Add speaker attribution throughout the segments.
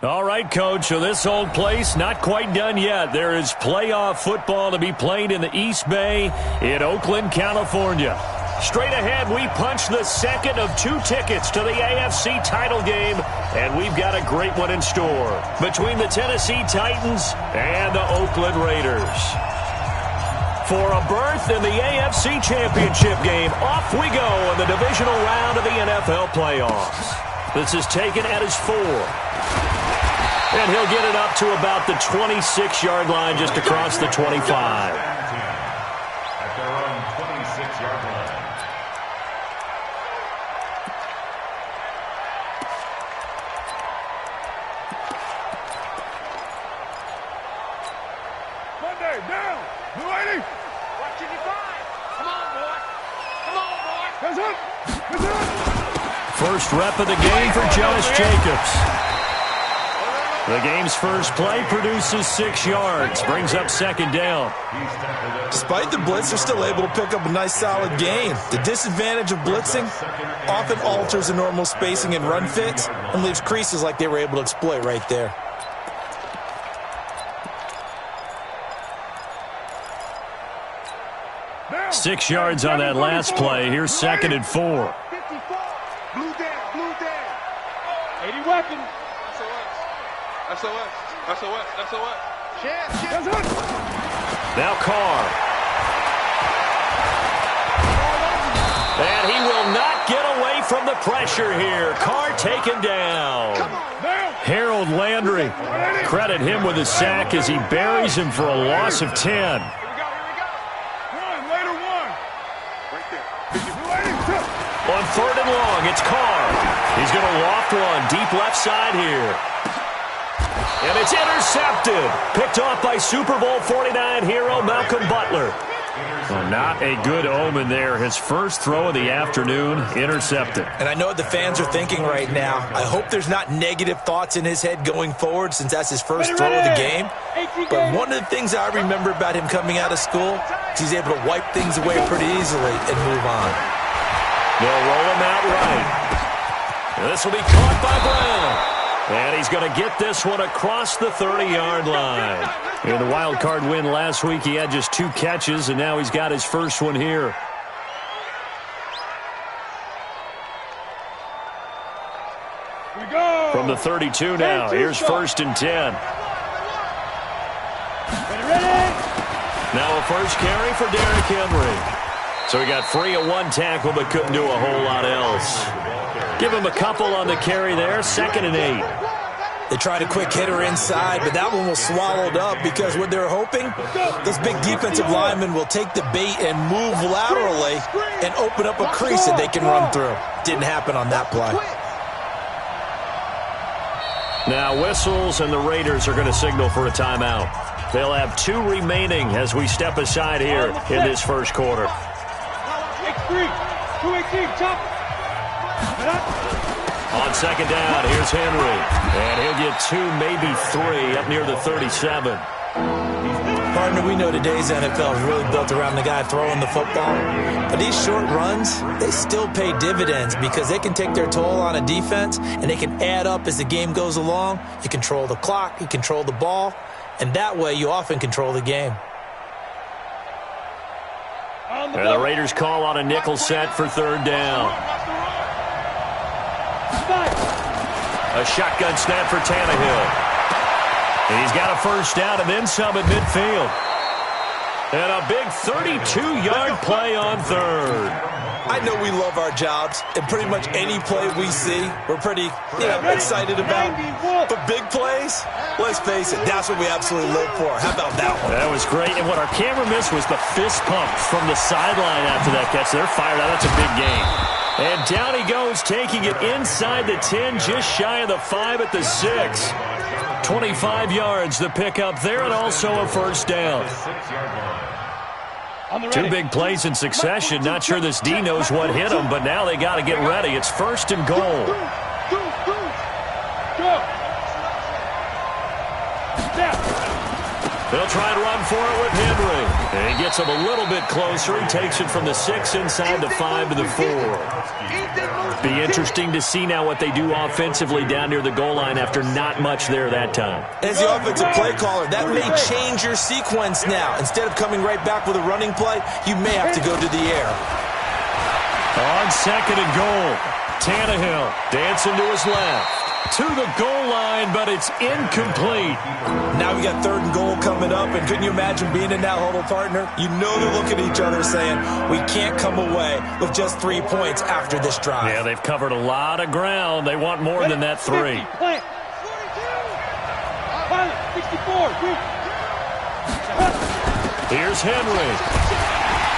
Speaker 1: All right, Coach, so this old place not quite done yet. There is playoff football to be played in the East Bay in Oakland, California. Straight ahead, we punch the second of 2 tickets to the AFC title game, and we've got a great one in store between the Tennessee Titans and the Oakland Raiders. For a berth in the AFC Championship game, off we go in the divisional round of the NFL playoffs. This is taken at his 4. And he'll get it up to about the 26-yard line, just across the 25.
Speaker 2: At their own 26-yard line.
Speaker 3: Monday, down. Blue 80.
Speaker 4: Watch it, come on, boy. Come on, boy.
Speaker 3: Hands up. Hands up.
Speaker 1: First rep of the game for Josh Jacobs. The game's first play produces 6 yards, brings up second down.
Speaker 5: Despite the blitz, they're still able to pick up a nice, solid gain. The disadvantage of blitzing often alters the normal spacing and run fits and leaves creases like they were able to exploit right there.
Speaker 3: Down.
Speaker 1: 6 yards on that last play. Here's second and 4.
Speaker 3: 54. Blue down.
Speaker 4: 80 weapon. SOS.
Speaker 3: Hands up.
Speaker 1: Now Carr. And he will not get away from the pressure here. Carr taken down.
Speaker 3: Down.
Speaker 1: Harold Landry. Credit him with a sack as he buries him for a loss of 10.
Speaker 3: One. Later one. Right there. Blue 80.
Speaker 1: On 3rd and long, it's Carr. He's going to loft one deep left side here. And it's intercepted. Picked off by Super Bowl 49 hero Malcolm Butler. Well, not a good omen there. His first throw of the afternoon, intercepted.
Speaker 5: And I know what the fans are thinking right now. I hope there's not negative thoughts in his head going forward since that's his first throw of the game. But one of the things I remember about him coming out of school is he's able to wipe things away pretty easily and move on.
Speaker 1: They'll roll him out right. And this will be caught by Brown. And he's going to get this one across the 30-yard line. In the wild card win last week, he had just 2 catches, and now he's got his first one here.
Speaker 3: We go.
Speaker 1: From the 32 now, here's 1st and 10.
Speaker 3: Ready.
Speaker 1: Now a first carry for Derrick Henry. So he got free of 1 tackle, but couldn't do a whole lot else. Give him a couple on the carry there, 2nd and 8.
Speaker 5: They tried a quick hitter inside, but that one was swallowed up because what they're hoping, those big defensive linemen will take the bait and move laterally and open up a crease that they can run through. Didn't happen on that play.
Speaker 1: Now whistles, and the Raiders are going to signal for a timeout. They'll have 2 remaining as we step aside here in this first quarter.
Speaker 3: X3. 218. Choppa.
Speaker 1: On second down, here's Henry. And he'll get 2, maybe 3, up near the 37.
Speaker 5: Partner, we know today's NFL is really built around the guy throwing the football. But these short runs, they still pay dividends because they can take their toll on a defense, and they can add up as the game goes along. You control the clock, you control the ball, and that way you often control the game.
Speaker 1: And the Raiders call on a nickel set for 3rd down. A shotgun snap for Tannehill. And he's got a first down and then some at midfield. And a big 32-yard play on 3rd.
Speaker 5: I know we love our jobs, and pretty much any play we see, we're pretty, excited about. But big plays, let's face it, that's what we absolutely live for. How about that one?
Speaker 1: That was great. And what our camera missed was the fist pump from the sideline after that catch. They're fired out. That's a big game. And down he goes, taking it inside the 10, just shy of the 5 at the 6. 25 yards the pickup there, and also a first down. 2 big plays in succession. Not sure this D knows what hit him, but now they got to get ready. It's 1st and goal.
Speaker 3: Go.
Speaker 1: They'll try to run for it with Henry. And he gets him a little bit closer. He takes it from the 6 inside the 5 to the 4. Be interesting to see now what they do offensively down near the goal line after not much there that time.
Speaker 5: As the offensive play caller, that may change your sequence now. Instead of coming right back with a running play, you may have to go to the air.
Speaker 1: On 2nd and goal, Tannehill dancing to his left. To the goal line, but it's incomplete.
Speaker 5: Now we got 3rd and goal coming up, and couldn't you imagine being in that huddle, partner? You know they're looking at each other saying, we can't come away with just 3 points after this drive.
Speaker 1: Yeah, they've covered a lot of ground. They want more than that 3.
Speaker 4: 64.
Speaker 1: Here's Henry.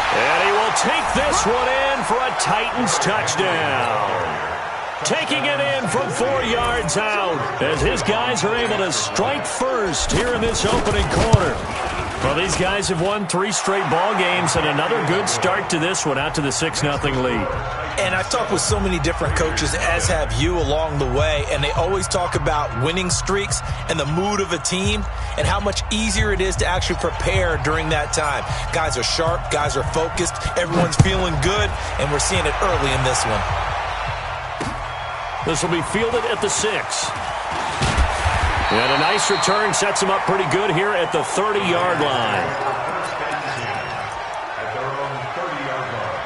Speaker 1: And he will take this one in for a Titans touchdown. Taking it in from 4 yards out as his guys are able to strike first here in this opening quarter. Well, these guys have won 3 straight ball games and another good start to this one out to the 6-0 lead.
Speaker 5: And I've talked with so many different coaches, as have you, along the way, and they always talk about winning streaks and the mood of a team and how much easier it is to actually prepare during that time. Guys are sharp, guys are focused, everyone's feeling good, and we're seeing it early in this one.
Speaker 1: This will be fielded at the 6. And a nice return sets him up pretty good here at the 30-yard line.
Speaker 2: At their own 30-yard line.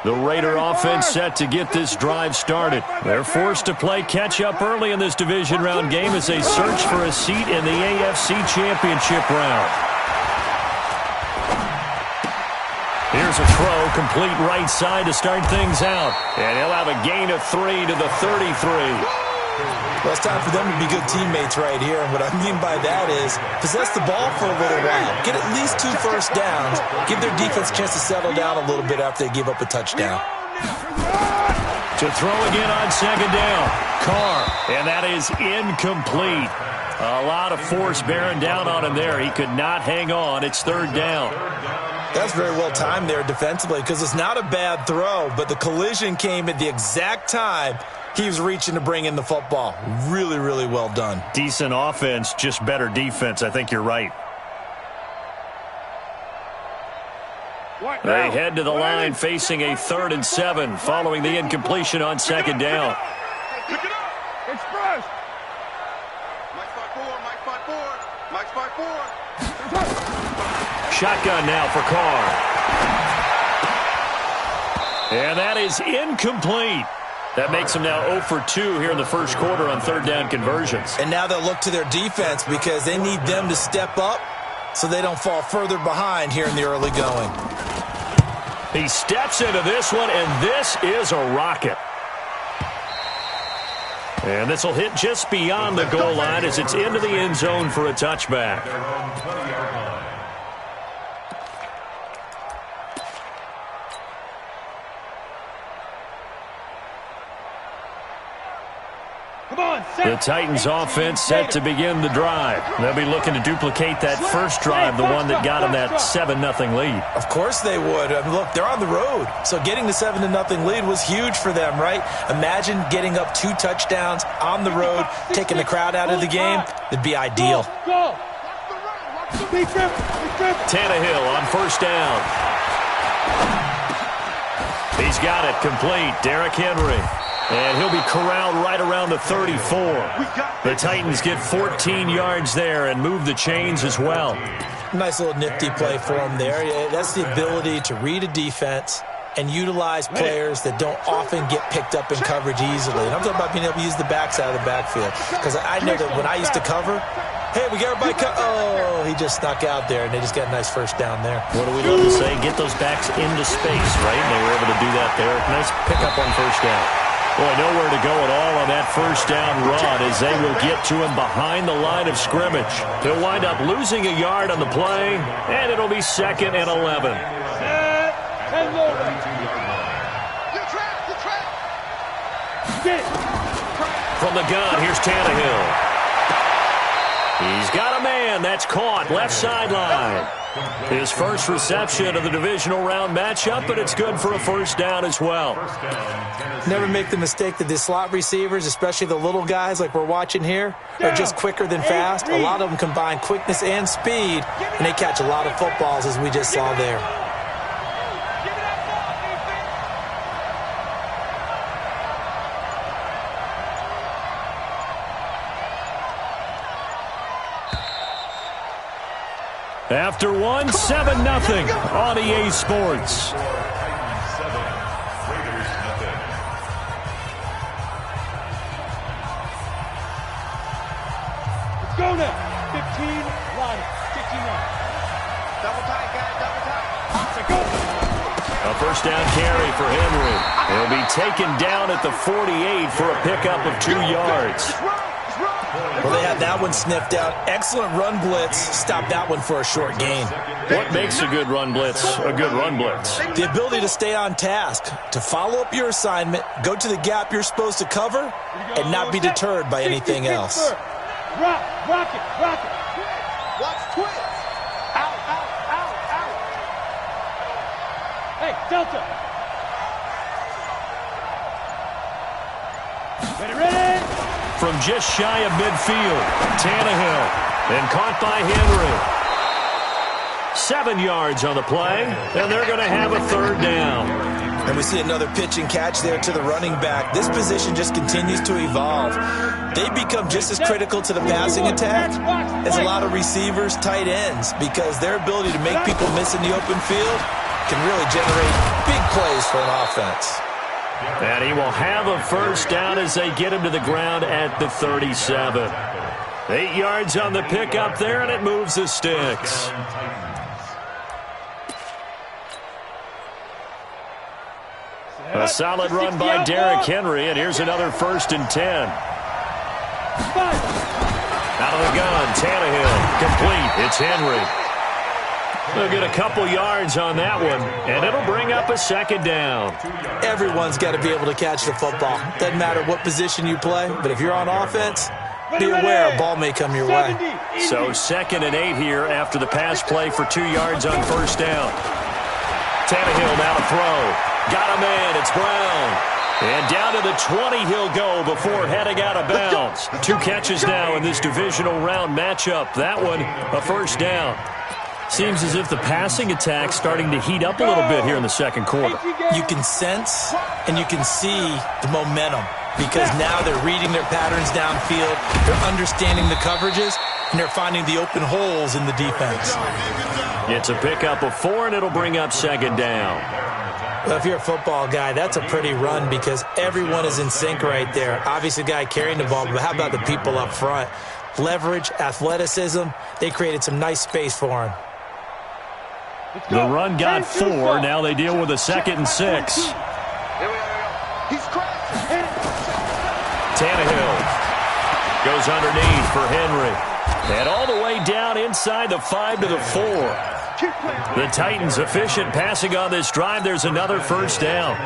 Speaker 1: The Raider offense set to get this drive started. They're forced to play catch-up early in this division round game as they search for a seat in the AFC Championship round. Here's a throw, complete right side to start things out. And he'll have a gain of 3 to the 33.
Speaker 5: Well, it's time for them to be good teammates right here. And what I mean by that is possess the ball for a little while. Get at least 2 first downs. Give their defense a chance to settle down a little bit after they give up a touchdown.
Speaker 1: To throw again on 2nd down. Carr. And that is incomplete. A lot of force bearing down on him there. He could not hang on. It's 3rd down.
Speaker 5: That's very well timed there defensively because it's not a bad throw, but the collision came at the exact time he was reaching to bring in the football. Really, really well done.
Speaker 1: Decent offense, just better defense. I think you're right. They head to the line facing a 3rd and 7 following the incompletion on 2nd down.
Speaker 3: Pick it up. Express.
Speaker 4: Mike 5-4, Mike 5-4, Mike 5-4.
Speaker 1: Shotgun now for Carr. And that is incomplete. That makes them now 0 for 2 here in the first quarter on 3rd down conversions.
Speaker 5: And now they'll look to their defense because they need them to step up so they don't fall further behind here in the early going.
Speaker 1: He steps into this one, and this is a rocket. And this will hit just beyond the goal line as it's into the end zone for a touchback.
Speaker 2: Their own 20-yard line.
Speaker 1: The Titans offense set to begin the drive. They'll be looking to duplicate that first drive, the one that got them that 7-0 lead.
Speaker 5: Of course they would. I mean, look, they're on the road. So getting the 7-0 lead was huge for them, right? Imagine getting up 2 touchdowns on the road, taking the crowd out of the game. It'd be ideal.
Speaker 1: Tannehill on 1st down. He's got it complete. Derrick Henry. And he'll be corralled right around the 34. The Titans get 14 yards there and move the chains as well.
Speaker 5: Nice little nifty play for him there. Yeah, that's the ability to read a defense and utilize players that don't often get picked up in coverage easily. And I'm talking about being able to use the backs out of the backfield. Because I know that when I used to cover, hey, we got everybody oh, he just snuck out there, and they just got a nice first down there.
Speaker 1: What do we love to say? Get those backs into space, right? And they were able to do that there. Nice pickup on 1st down. Boy, nowhere to go at all on that 1st down run as they will get to him behind the line of scrimmage. He'll wind up losing a yard on the play, and it'll be 2nd and 11. From the gun, here's Tannehill. He's got a man. That's caught. Left sideline. His first reception of the divisional round matchup, but it's good for a first down as well.
Speaker 5: Never make the mistake that the slot receivers, especially the little guys like we're watching here, are just quicker than fast. A lot of them combine quickness and speed, and they catch a lot of footballs, as we just saw there.
Speaker 1: After one, 7-0 on EA Sports.
Speaker 3: Let's go now. 15, line, 59.
Speaker 4: Double tight, guys, double tight.
Speaker 3: Go.
Speaker 1: A first down carry for Henry. He'll be taken down at the 48 for a pickup of 2 yards.
Speaker 5: Well, they had that one sniffed out. Excellent run blitz. Stop that one for a short gain.
Speaker 1: What makes a good run blitz a good run blitz?
Speaker 5: The ability to stay on task, to follow up your assignment, go to the gap you're supposed to cover, and not be deterred by anything else.
Speaker 3: Rock it.
Speaker 4: Watch twist.
Speaker 3: Out. Hey, Delta. Ready.
Speaker 1: From just shy of midfield, Tannehill, and caught by Henry. 7 yards on the play, and they're going to have a third down.
Speaker 5: And we see another pitch and catch there to the running back. This position just continues to evolve. They become just as critical to the passing attack as a lot of receivers, tight ends, because their ability to make people miss in the open field can really generate big plays for an offense.
Speaker 1: And he will have a first down as they get him to the ground at the 37. 8 yards on the pickup there, and it moves the sticks. A solid run by Derrick Henry, and here's another 1st and 10. Out of the gun, Tannehill, complete. It's Henry. They'll get a couple yards on that one, and it'll bring up a second down.
Speaker 5: Everyone's got to be able to catch the football. Doesn't matter what position you play, but if you're on offense, be aware a ball may come your way.
Speaker 1: So 2nd and 8 here after the pass play for 2 yards on first down. Tannehill now to throw. Got a man. It's Brown. And down to the 20 he'll go before heading out of bounds. 2 catches now in this divisional round matchup. That one, a first down. Seems as if the passing attack's starting to heat up a little bit here in the second quarter.
Speaker 5: You can sense and you can see the momentum because now they're reading their patterns downfield, they're understanding the coverages, and they're finding the open holes in the defense.
Speaker 1: It's a pickup of 4, and it'll bring up second down.
Speaker 5: Well, if you're a football guy, that's a pretty run because everyone is in sync right there. Obviously, the guy carrying the ball, but how about the people up front? Leverage, athleticism, they created some nice space for him.
Speaker 1: The run got 4. Now they deal with a 2nd and 6.
Speaker 4: Here we are. He's crashing.
Speaker 1: Tannehill goes underneath for Henry. And all the way down inside the 5 to the 4. The Titans efficient passing on this drive. There's another first down.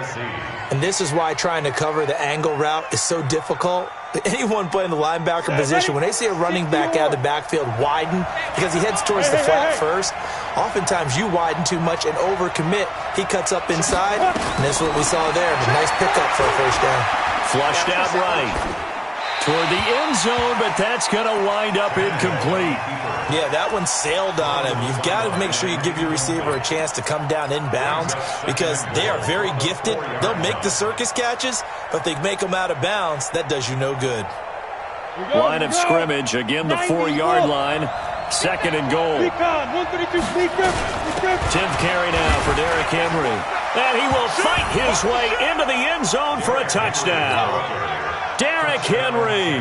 Speaker 5: And this is why trying to cover the angle route is so difficult. Anyone playing the linebacker position, when they see a running back out of the backfield widen because he heads towards the flat first, oftentimes you widen too much and overcommit. He cuts up inside, and that's what we saw there. A nice pickup for a first down.
Speaker 1: Flushed out right toward the end zone, but that's going to wind up incomplete.
Speaker 5: Yeah, that one sailed on him. You've got to make sure you give your receiver a chance to come down inbounds because they are very gifted. They'll make the circus catches, but they make them out of bounds. That does you no good.
Speaker 1: Line of scrimmage, again the 4-yard line. 2nd and goal. 10th carry now for Derrick Henry. And he will fight his way into the end zone for a touchdown. Derrick Henry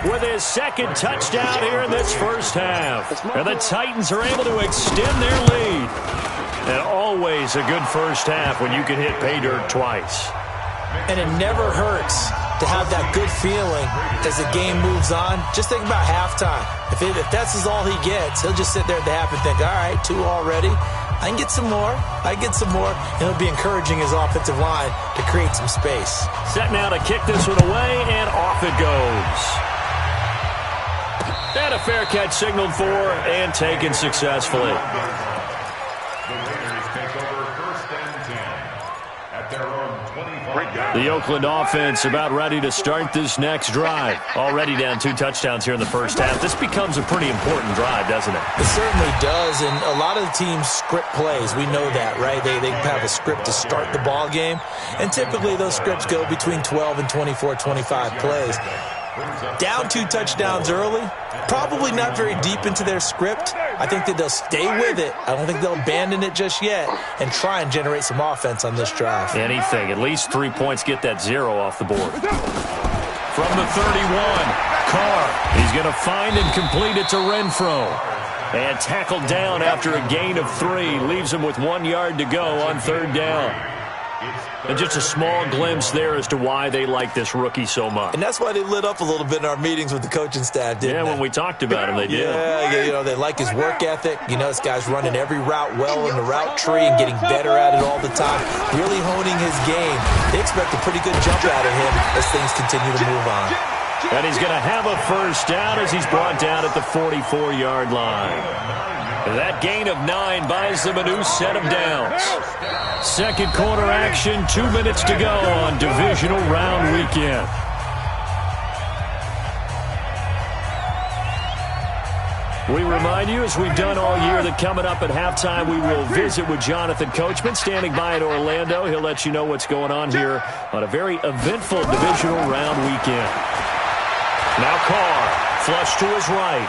Speaker 1: with his 2nd touchdown here in this first half. And the Titans are able to extend their lead. And always a good first half when you can hit pay dirt twice.
Speaker 5: And it never hurts to have that good feeling as the game moves on. Just think about halftime. If that's all he gets, he'll just sit there at the half and think, all right, 2 already. I can get some more. And it'll be encouraging his offensive line to create some space.
Speaker 1: Set now to kick this one away, and off it goes. And a fair catch signaled for and taken successfully.
Speaker 2: The Raiders take over 1st and 10 at their own 25.
Speaker 1: The Oakland offense about ready to start this next drive. Already down 2 touchdowns here in the first half. This becomes a pretty important drive, doesn't it?
Speaker 5: It certainly does, and a lot of the teams script plays. We know that, right? They have a script to start the ball game, and typically those scripts go between 12 and 24, 25 plays. Down 2 touchdowns early, probably not very deep into their script. I think that they'll stay with it. I don't think they'll abandon it just yet and try and generate some offense on this drive.
Speaker 1: Anything. At least 3 points, get that 0 off the board. From the 31, Carr. He's going to find and complete it to Renfro. And tackled down after a gain of 3. Leaves him with 1 yard to go on 3rd down. And just a small glimpse there as to why they like this rookie so much.
Speaker 5: And that's why they lit up a little bit in our meetings with the coaching staff, didn't they?
Speaker 1: Yeah, when we talked about him, they did.
Speaker 5: Yeah, you know, they like his work ethic. You know, this guy's running every route well in the route tree and getting better at it all the time, really honing his game. They expect a pretty good jump out of him as things continue to move on.
Speaker 1: And he's going to have a first down as he's brought down at the 44-yard line. That gain of 9 buys them a new set of downs. Second quarter action, 2 minutes to go on divisional round weekend. We remind you, as we've done all year, that coming up at halftime, we will visit with Jonathan Coachman, standing by in Orlando. He'll let you know what's going on here on a very eventful divisional round weekend. Now Carr, flush to his right.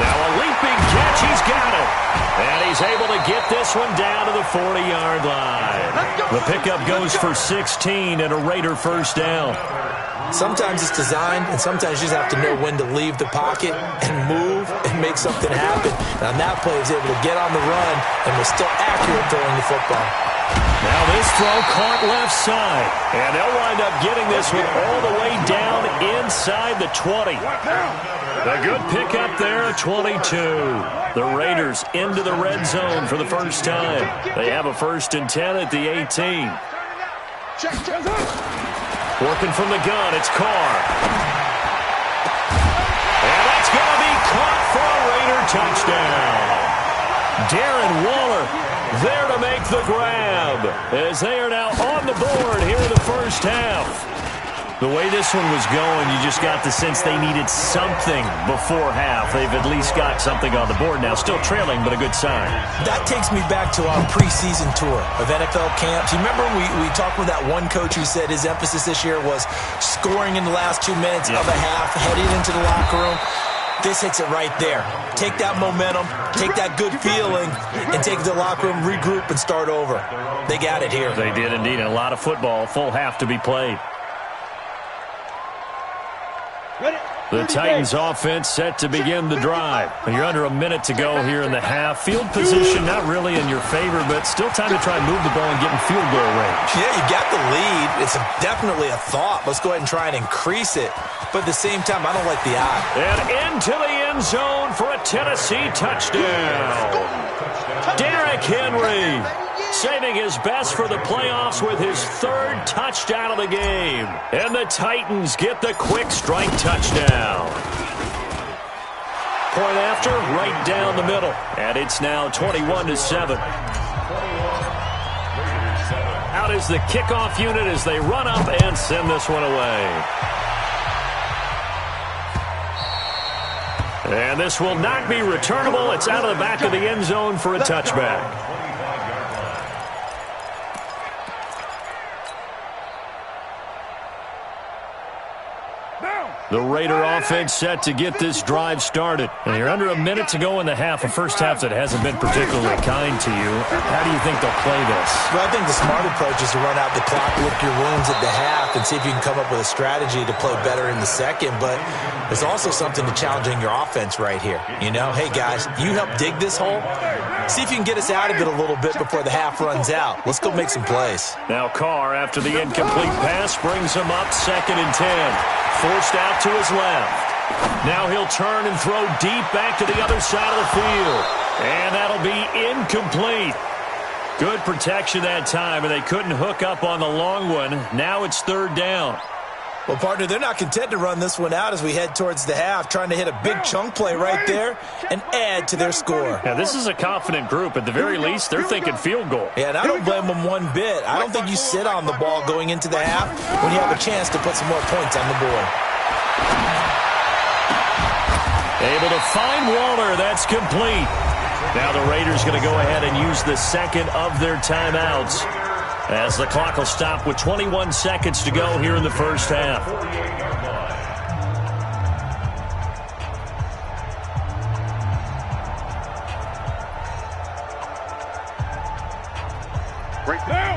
Speaker 1: Now a leaping catch, he's got it. And he's able to get this one down to the 40-yard line. The pickup goes for 16 and a Raider first down.
Speaker 5: Sometimes it's designed, and sometimes you just have to know when to leave the pocket and move and make something happen. And on that play, he was able to get on the run and was still accurate throwing the football.
Speaker 1: Now this throw caught left side. And they'll wind up getting this one all the way down inside the 20. A good pickup there, 22. The Raiders into the red zone for the first time. They have a 1st and 10 at the 18. Working from the gun, it's Carr. And that's going to be caught for a Raider touchdown. Darren Waller there to make the grab as they are now on the board here in the first half. The way this one was going, you just got the sense they needed something before half. They've at least got something on the board now. Still trailing, but a good sign.
Speaker 5: That takes me back to our preseason tour of NFL camps. You remember we talked with that one coach who said his emphasis this year was scoring in the last 2 minutes of a half, heading into the locker room. This hits it right there. Take that momentum, take that good feeling, and take it to the locker room, regroup, and start over. They got it here.
Speaker 1: They did indeed. And a lot of football, full half to be played. The Titans offense set to begin the drive. You're under a minute to go here in the half. Field position not really in your favor, but still time to try and move the ball and get in field goal range.
Speaker 5: Yeah, you got the lead. It's definitely a thought. Let's go ahead and try and increase it. But at the same time, I don't like the eye.
Speaker 1: And into the end zone for a Tennessee touchdown. Derrick Henry saving his best for the playoffs with his 3rd touchdown of the game. And the Titans get the quick strike touchdown. Point after, right down the middle. And it's now 21-7. Out is the kickoff unit as they run up and send this one away. And this will not be returnable. It's out of the back of the end zone for a touchback. The Raider offense set to get this drive started. And you're under a minute to go in the half, a first half that hasn't been particularly kind to you. How do you think they'll play this?
Speaker 5: Well, I think the smart approach is to run out the clock, lick your wounds at the half, and see if you can come up with a strategy to play better in the second. But there's also something to challenging your offense right here. You know, hey, guys, you help dig this hole. See if you can get us out of it a little bit before the half runs out. Let's go make some plays.
Speaker 1: Now Carr, after the incomplete pass, brings him up 2nd and 10. Forced out to his left. Now he'll turn and throw deep back to the other side of the field. And that'll be incomplete. Good protection that time, and they couldn't hook up on the long one. Now it's 3rd down.
Speaker 5: Well, partner, they're not content to run this one out as we head towards the half, trying to hit a big chunk play right there and add to their score.
Speaker 1: Now, this is a confident group. At the very least, they're thinking field goal.
Speaker 5: Yeah, and I don't blame them one bit. I don't think you sit on the ball going into the half when you have a chance to put some more points on the board.
Speaker 1: Able to find Waller. That's complete. Now the Raiders going to go ahead and use the second of their timeouts, as the clock will stop with 21 seconds to go here in the first half.
Speaker 3: Right there.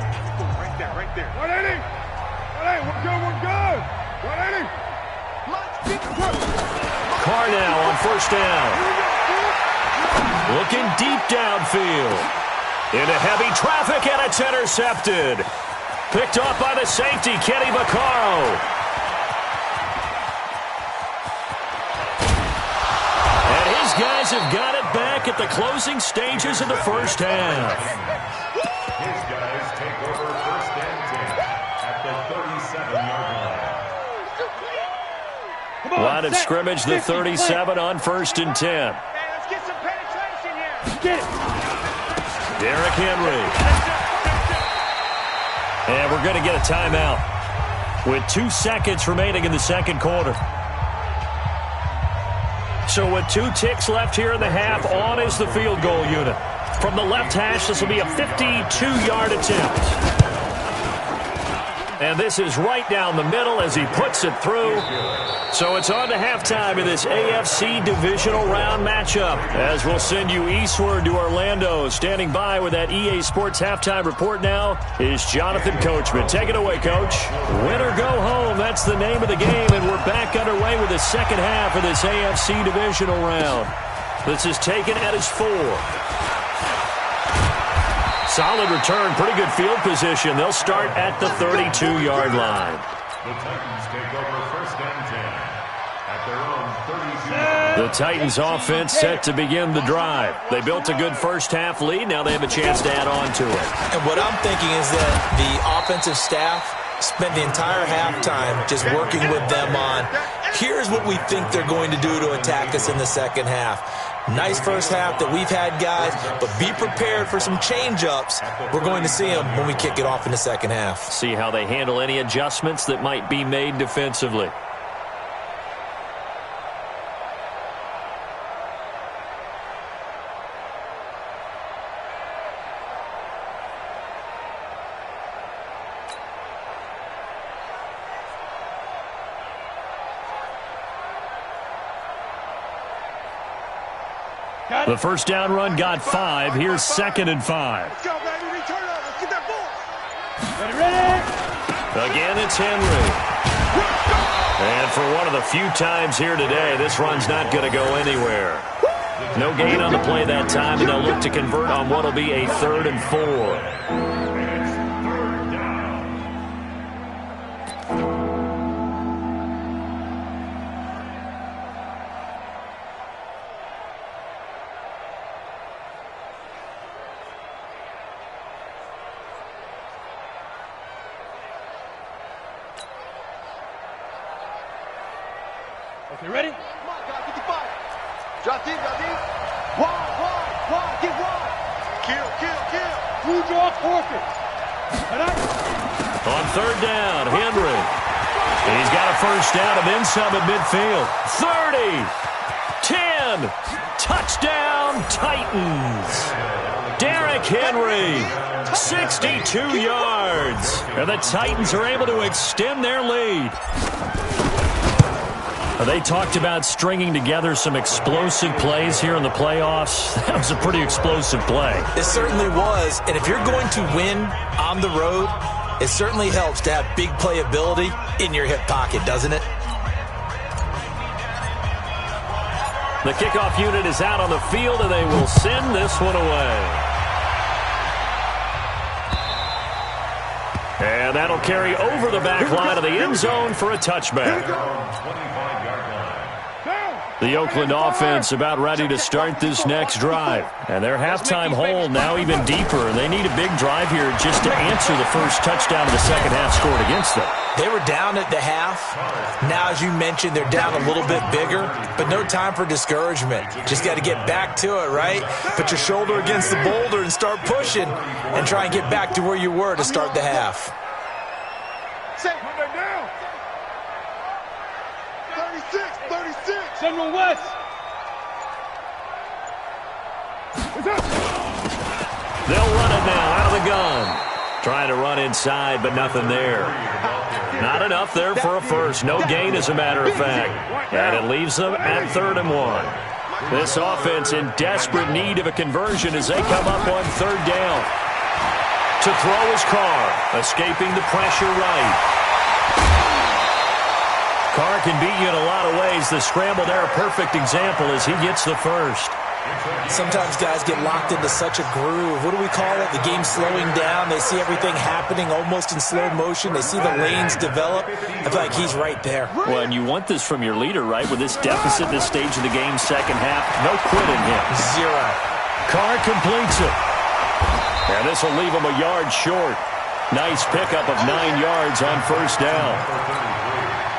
Speaker 3: Right there, right there. 180. 180. We're good. 180.
Speaker 1: Carr now on first down. Looking deep downfield. Into heavy traffic, and it's intercepted. Picked off by the safety, Kenny Vaccaro. And his guys have got it back at the closing stages of the first half.
Speaker 2: His guys take over first and 10 at the 37-yard line.
Speaker 1: Line of scrimmage, the 37 on first and 10.
Speaker 4: Hey, let's get some penetration here.
Speaker 3: Get it.
Speaker 1: Derrick Henry. And we're going to get a timeout with 2 seconds remaining in the second quarter. So with 2 ticks left here in the half, on is the field goal unit. From the left hash, this will be a 52-yard attempt. And this is right down the middle as he puts it through. So it's on to halftime in this AFC divisional round matchup, as we'll send you eastward to Orlando. Standing by with that EA Sports halftime report now is Jonathan Coachman. Take it away, Coach. Win or go home, that's the name of the game, and we're back underway with the second half of this AFC divisional round. This is taken at his 4. Solid return, pretty good field position. They'll start at the 32-yard line.
Speaker 2: The Titans take over first and 10 at their own 32.
Speaker 1: The Titans offense set to begin the drive. They built a good first half lead. Now they have a chance to add on to it.
Speaker 5: And what I'm thinking is that the offensive staff spent the entire halftime just working with them on, here's what we think they're going to do to attack us in the second half. Nice first half that we've had, guys, but be prepared for some change-ups. We're going to see them when we kick it off in the second half.
Speaker 1: See how they handle any adjustments that might be made defensively. The first down run got 5. Here's 2nd and 5.
Speaker 3: Let's go, baby. Return up. Let's get that ball.
Speaker 4: Ready?
Speaker 1: Again, it's Henry. And for one of the few times here today, this run's not going to go anywhere. No gain on the play that time, and they'll look to convert on what will be a 3rd and 4.
Speaker 3: Okay, ready? Come on, guys, 55. Drop deep, drop deep. Wide, get wide. Kill. Blue draw, forfeit.
Speaker 1: On 3rd down, Henry. And he's got a first down and then some at midfield. 30, 10, touchdown Titans. Derrick Henry, 62 yards. And the Titans are able to extend their lead. They talked about stringing together some explosive plays here in the playoffs. That was a pretty explosive play.
Speaker 5: It certainly was, and if you're going to win on the road, it certainly helps to have big playability in your hip pocket, doesn't it?
Speaker 1: The kickoff unit is out on the field, and they will send this one away. And that'll carry over the back line of the end zone for a touchback. The Oakland offense about ready to start this next drive. And their halftime hole now even deeper. They need a big drive here just to answer the first touchdown of the second half scored against them.
Speaker 5: They were down at the half. Now, as you mentioned, they're down a little bit bigger, but no time for discouragement. Just got to get back to it, right? Put your shoulder against the boulder and start pushing and try and get back to where you were to start the half.
Speaker 3: Down. 36. Central West.
Speaker 1: They'll run it now out of the gun. Trying to run inside, but nothing there. Not enough there for a first. No gain, as a matter of fact. And it leaves them at 3rd and 1. This offense in desperate need of a conversion as they come up on 3rd down. To throw is Carr, escaping the pressure right. Carr can beat you in a lot of ways. The scramble there, a perfect example as he gets the first.
Speaker 5: Sometimes guys get locked into such a groove. What do we call it? The game's slowing down. They see everything happening almost in slow motion. They see the lanes develop. I feel like he's right there.
Speaker 1: Well, and you want this from your leader, right? With this deficit, this stage of the game, second half, no quitting him.
Speaker 5: 0.
Speaker 1: Carr completes it. And this will leave him a yard short. Nice pickup of 9 yards on 1st down.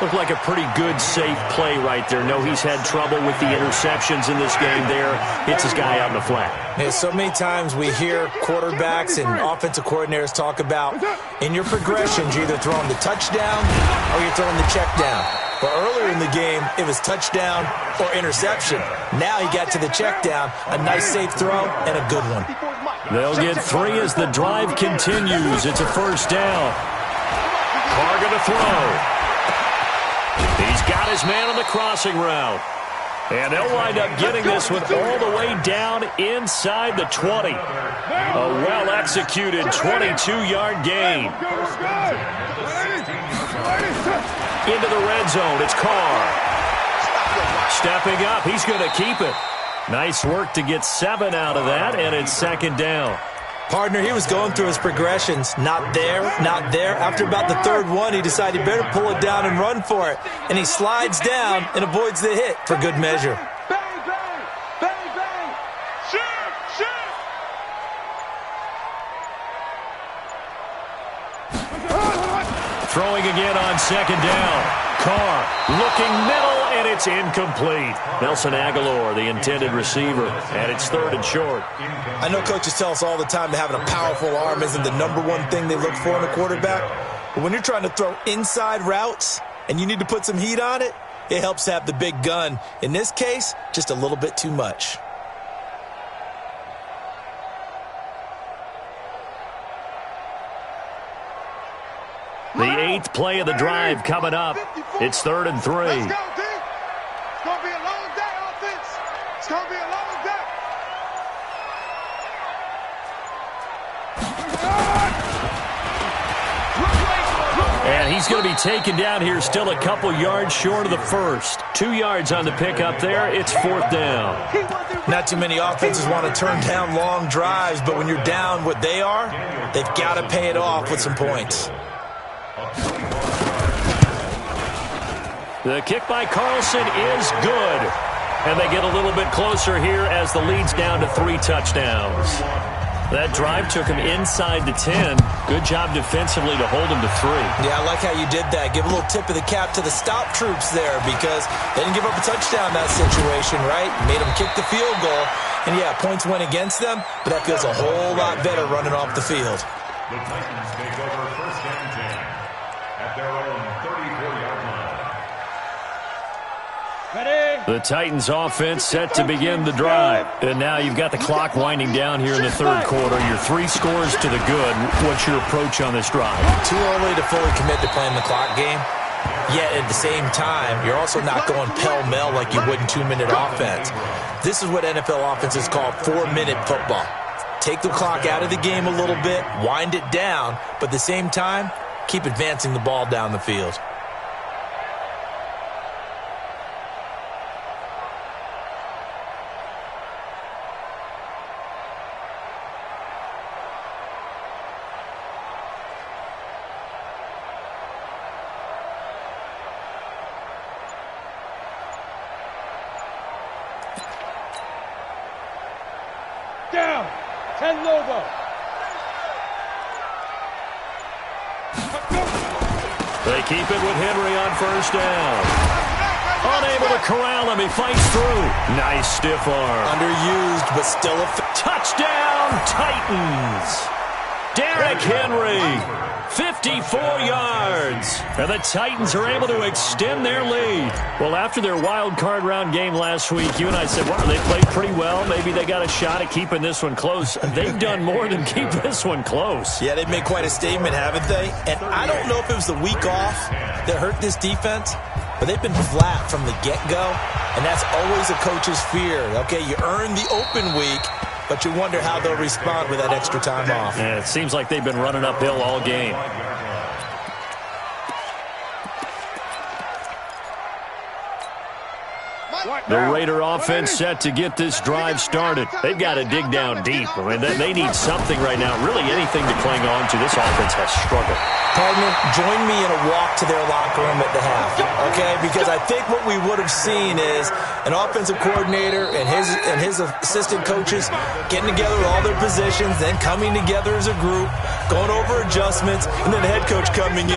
Speaker 1: Looked like a pretty good, safe play right there. No, he's had trouble with the interceptions in this game there. Hits his guy out in the flat.
Speaker 5: Yeah, so many times we hear quarterbacks and offensive coordinators talk about in your progressions, you're either throwing the touchdown or you're throwing the check down. But earlier in the game, it was touchdown or interception. Now he got to the check down, a nice safe throw, and a good one.
Speaker 1: They'll get 3 as the drive continues. It's a 1st down. Carr going to throw. He's got his man on the crossing route. And they'll wind up getting this one all the way down inside the 20. A well-executed 22-yard gain. Into the red zone, it's Carr. Stepping up, he's going to keep it. Nice work to get 7 out of that, and it's 2nd down.
Speaker 5: Partner, he was going through his progressions. Not there, not there. After about the 3rd one, he decided he better pull it down and run for it. And he slides down and avoids the hit for good measure.
Speaker 3: Bang, bang. Bang, bang. Shoot.
Speaker 1: Throwing again on 2nd down. Carr looking middle, and it's incomplete. Nelson Aguilar, the intended receiver, and it's 3rd and short.
Speaker 5: I know coaches tell us all the time that having a powerful arm isn't the #1 thing they look for in a quarterback. But when you're trying to throw inside routes and you need to put some heat on it, it helps to have the big gun. In this case, just a little bit too much.
Speaker 1: The 8th play of the drive coming up. It's 3rd and 3.
Speaker 3: Let's go, D. It's going to be a long day, offense. It's going to be a long day.
Speaker 1: And he's going to be taken down here, still a couple yards short of the first. 2 yards on the pickup there. It's 4th down.
Speaker 5: Not too many offenses want to turn down long drives, but when you're down what they are, they've got to pay it off with some points.
Speaker 1: The kick by Carlson is good. And they get a little bit closer here as the lead's down to 3 touchdowns. That drive took him inside the 10. Good job defensively to hold him to 3.
Speaker 5: Yeah, I like how you did that. Give a little tip of the cap to the stop troops there because they didn't give up a touchdown in that situation, right? Made them kick the field goal. And, yeah, points went against them, but that feels a whole lot better running off the field.
Speaker 2: The Titans take over 1st and 10 at their own 34-yard line.
Speaker 1: The Titans offense set to begin the drive. And now you've got the clock winding down here in the 3rd quarter. Your 3 scores to the good. What's your approach on this drive?
Speaker 5: Too early to fully commit to playing the clock game. Yet at the same time, you're also not going pell-mell like you would in 2-minute offense. This is what NFL offenses call 4-minute football. Take the clock out of the game a little bit, wind it down, but at the same time, keep advancing the ball down the field.
Speaker 3: down. 10 Lobo.
Speaker 1: They keep it with Henry on first down. Unable to corral him. He fights through. Nice stiff arm.
Speaker 5: Underused, but still a
Speaker 1: touchdown, Titans. Derrick Henry. 54 yards. And the Titans are able to extend their lead. Well, after their wild card round game last week, you and I said, wow, they played pretty well. Maybe they got a shot at keeping this one close. They've done more than keep this one close.
Speaker 5: Yeah, they've made quite a statement, haven't they? And I don't know if it was the week off that hurt this defense, but they've been flat from the get-go, and that's always a coach's fear. Okay, you earn the open week, but you wonder how they'll respond with that extra time off.
Speaker 1: Yeah, it seems like they've been running uphill all game. The Raider offense set to get this drive started. They've got to dig down deep. I mean, they need something right now, really anything to cling on to. This offense has struggled.
Speaker 5: Partner, join me in a walk to their locker room at the half, okay? Because I think what we would have seen is an offensive coordinator and his assistant coaches getting together with all their positions, then coming together as a group, going over adjustments, and then the head coach coming in.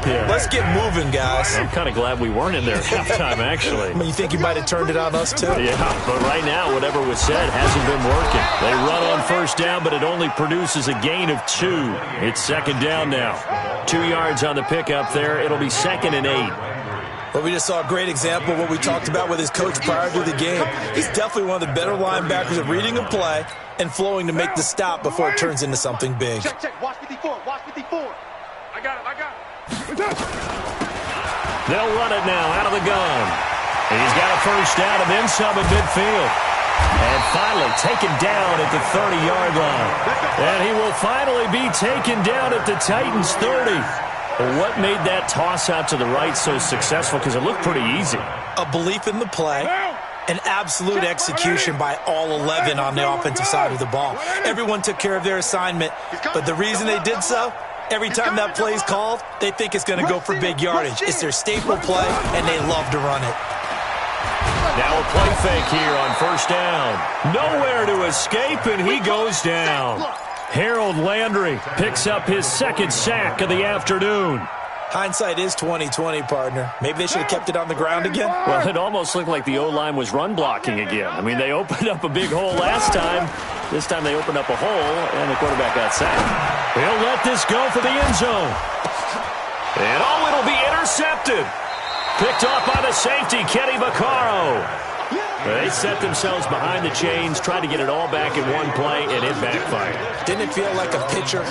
Speaker 5: Yeah. Let's get moving, guys.
Speaker 1: I'm kind of glad we weren't in there at halftime, actually.
Speaker 5: I mean, you think you might have turned it on us, too?
Speaker 1: Yeah, but right now, whatever was said hasn't been working. They run on first down, but it only produces a gain of 2. It's second down now. 2 yards on the pickup there. It'll be 2nd and 8.
Speaker 5: Well, we just saw a great example of what we talked about with his coach prior to the game. He's definitely one of the better linebackers at reading a play and flowing to make the stop before it turns into something big.
Speaker 3: Check. Watch 54. Watch 54.
Speaker 4: I got it.
Speaker 1: They'll run it now out of the gun. He's got a first down and then some at midfield. And finally taken down at the 30-yard line. And he will finally be taken down at the Titans' 30. Well, what made that toss out to the right so successful? Because it looked pretty easy.
Speaker 5: A belief in the play. An absolute execution by all 11 on the offensive side of the ball. Everyone took care of their assignment, but the reason they did so, every time that play is called, they think it's going to go for big yardage. It's their staple play, and they love to run it.
Speaker 1: Now a play fake here on first down. Nowhere to escape, and he goes down. Harold Landry picks up his 2nd sack of the afternoon.
Speaker 5: Hindsight is 20/20, partner. Maybe they should have kept it on the ground again.
Speaker 1: Well, it almost looked like the O-line was run blocking again. I mean, they opened up a big hole last time. This time they opened up a hole, and the quarterback got sacked. He'll let this go for the end zone. And, it'll be intercepted. Picked off by the safety, Kenny Vaccaro. They set themselves behind the chains, tried to get it all back in one play, and it backfired.
Speaker 5: Didn't it feel like a pitcher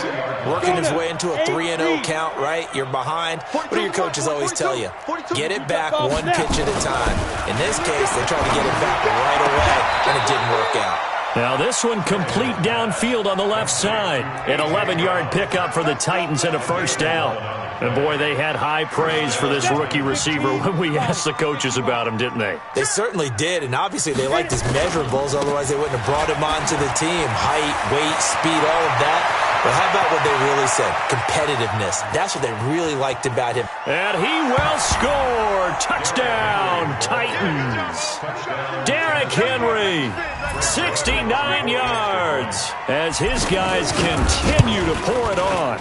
Speaker 5: working his way into a 3-0 count, right? You're behind. What do your coaches always tell you? Get it back one pitch at a time. In this case, they tried to get it back right away, and it didn't work out.
Speaker 1: Now this one complete downfield on the left side. An 11-yard pickup for the Titans and a first down. And boy, they had high praise for this rookie receiver when we asked the coaches about him, didn't they?
Speaker 5: They certainly did, and obviously they liked his measurables, otherwise they wouldn't have brought him onto the team. Height, weight, speed, all of that. But how about what they really said? Competitiveness. That's what they really liked about him.
Speaker 1: And he will score. Touchdown, Titans. Derrick Henry, 69 yards, as his guys continue to pour it on.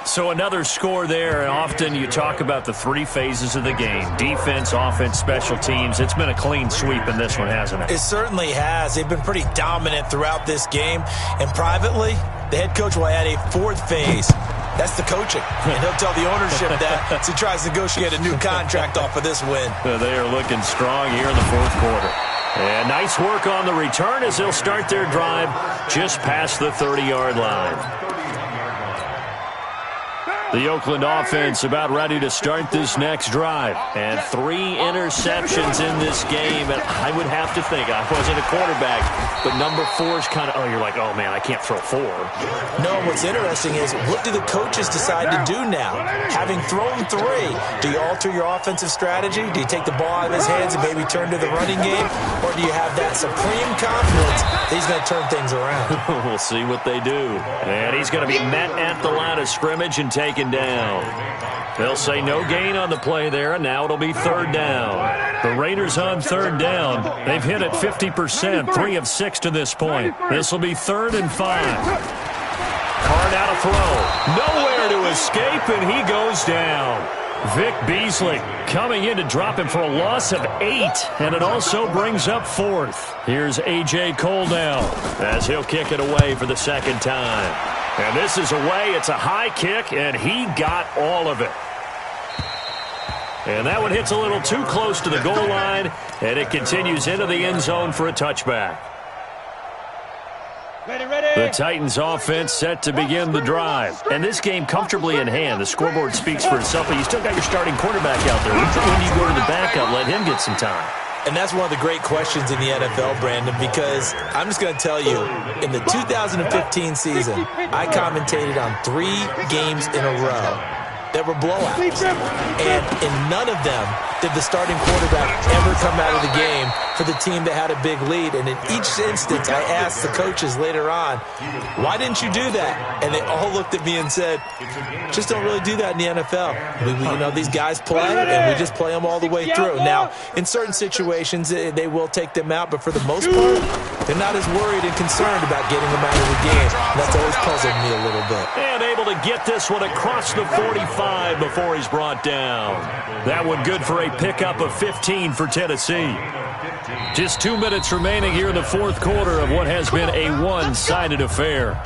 Speaker 1: So another score there, and often you talk about the 3 phases of the game. Defense, offense, special teams. It's been a clean sweep in this one, hasn't it?
Speaker 5: It certainly has. They've been pretty dominant throughout this game. And privately, the head coach will add a 4th phase. That's the coaching. And he'll tell the ownership that as he tries to negotiate a new contract off of this win.
Speaker 1: They are looking strong here in the 4th quarter. And nice work on the return as they'll start their drive just past the 30-yard line. The Oakland offense about ready to start this next drive. And 3 interceptions in this game. And I would have to think, I wasn't a quarterback, but number 4 is kind of, you're like, oh, man, I can't throw 4.
Speaker 5: No, what's interesting is, what do the coaches decide to do now? Having thrown 3, do you alter your offensive strategy? Do you take the ball out of his hands and maybe turn to the running game? Or do you have that supreme confidence that he's going to turn things around?
Speaker 1: We'll see what they do. And he's going to be met at the line of scrimmage and taken down. They'll say no gain on the play there, and now it'll be 3rd down. The Raiders on third down. They've hit it 50%, 3 of 6 to this point. This will be 3rd and 5. Card out of throw. Nowhere to escape, and he goes down. Vic Beasley coming in to drop him for a loss of 8, and it also brings up 4th. Here's A.J. Cole now as he'll kick it away for the 2nd time. And this is away. It's a high kick, and he got all of it. And that one hits a little too close to the goal line, and it continues into the end zone for a touchback. The Titans offense set to begin the drive. And this game comfortably in hand. The scoreboard speaks for itself, but you still got your starting quarterback out there. When do you go to the backup, let him get some time?
Speaker 5: And that's one of the great questions in the NFL, Brandon, because I'm just going to tell you, in the 2015 season, I commentated on 3 games in a row that were blowouts. And in none of them did the starting quarterback ever come out of the game for the team that had a big lead. And in each instance, I asked the coaches later on, why didn't you do that? And they all looked at me and said, just don't really do that in the NFL. You know, these guys play, and we just play them all the way through. Now, in certain situations, they will take them out, but for the most part, they're not as worried and concerned about getting them out of the game. And that's always puzzled me a little bit.
Speaker 1: And able to get this one across the 45 before he's brought down. That one good for a pickup of 15 for Tennessee. Just 2 minutes remaining here in the 4th quarter of what has been a one-sided affair.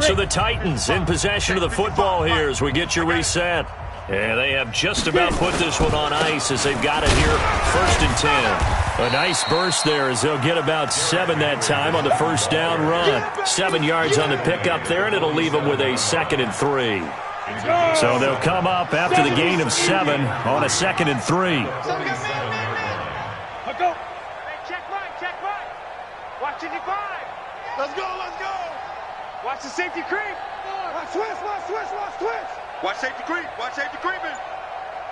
Speaker 1: So the Titans in possession of the football here as we get your reset. And they have just about put this one on ice as they've got it here 1st and 10. A nice burst there as they'll get about 7 that time on the 1st down run. 7 yards on the pickup there, and it'll leave them with a 2nd and 3. So they'll come up after the gain of 7 on a 2nd and 3.
Speaker 4: Check right. Watch it, 5.
Speaker 3: Let's go.
Speaker 4: Watch the safety creep.
Speaker 3: Watch switch. Watch safety creeping.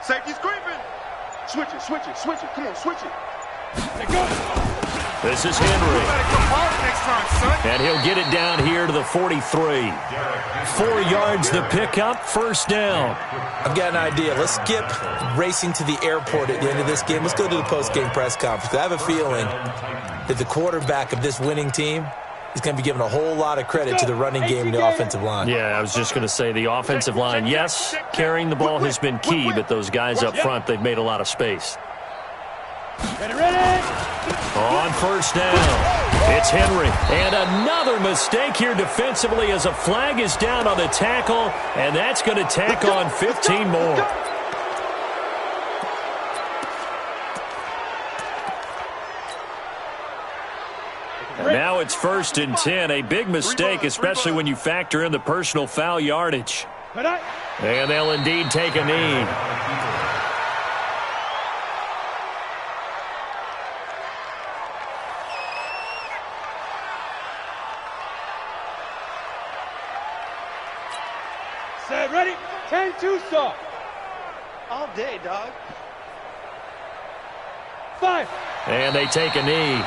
Speaker 3: Safety's creeping. Switch it. Come on, switch it.
Speaker 1: This is Henry. And he'll get it down here to the 43. 4 yards the pickup, 1st down.
Speaker 5: I've got an idea. Let's skip racing to the airport at the end of this game. Let's go to the post-game press conference. I have a feeling that the quarterback of this winning team is going to be given a whole lot of credit to the running game and the offensive line.
Speaker 1: Yeah, I was just going to say the offensive line, yes, carrying the ball has been key, but those guys up front, they've made a lot of space.
Speaker 4: Ready.
Speaker 1: On 1st down, it's Henry. And another mistake here defensively as a flag is down on the tackle, and that's going to tack on 15 more. And now it's 1st and 10. A big mistake, especially when you factor in the personal foul yardage. And they'll indeed take a knee.
Speaker 4: Set, ready. 10-2 stop.
Speaker 3: All day, dog.
Speaker 4: 5.
Speaker 1: And they take a knee.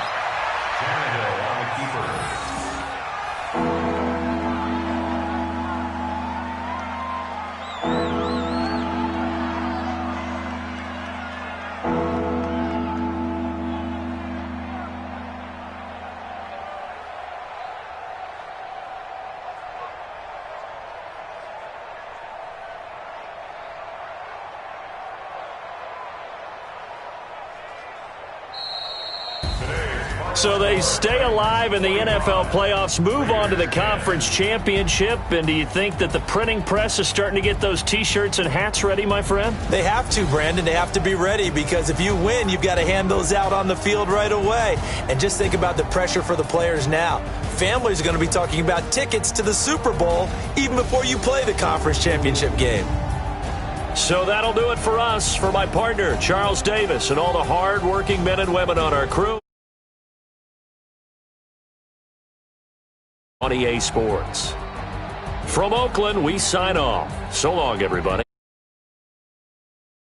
Speaker 1: So they stay alive in the NFL playoffs, move on to the conference championship. And do you think that the printing press is starting to get those T-shirts and hats ready, my friend?
Speaker 5: They have to, Brandon. They have to be ready because if you win, you've got to hand those out on the field right away. And just think about the pressure for the players now. Families are going to be talking about tickets to the Super Bowl even before you play the conference championship game.
Speaker 1: So that'll do it for us. For my partner, Charles Davis, and all the hard-working men and women on our crew. On EA Sports. From Oakland, we sign off. So long, everybody.